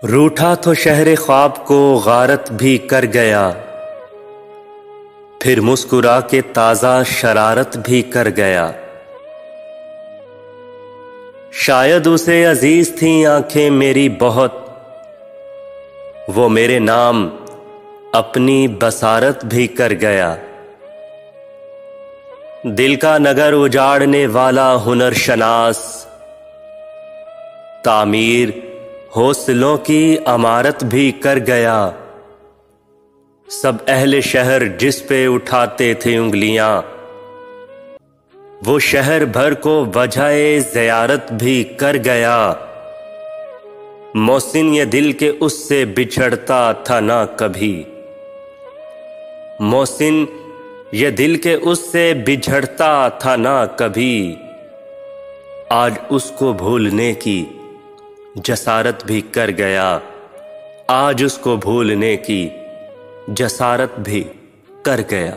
रूठा तो शहर ख्वाब को गारत भी कर गया, फिर मुस्कुरा के ताज़ा शरारत भी कर गया। शायद उसे अजीज थी आंखें मेरी बहुत, वो मेरे नाम अपनी बसारत भी कर गया। दिल का नगर उजाड़ने वाला हुनर शनास, तामीर हौसलों की अमारत भी कर गया। सब अहले शहर जिस पे उठाते थे उंगलियां, वो शहर भर को वजह ज़ियारत भी कर गया। मोहसिन ये दिल के उससे बिछड़ता था ना कभी, मोहसिन ये दिल के उससे बिछड़ता था ना कभी। आज उसको भूलने की जसारत भी कर गया, आज उसको भूलने की जसारत भी कर गया।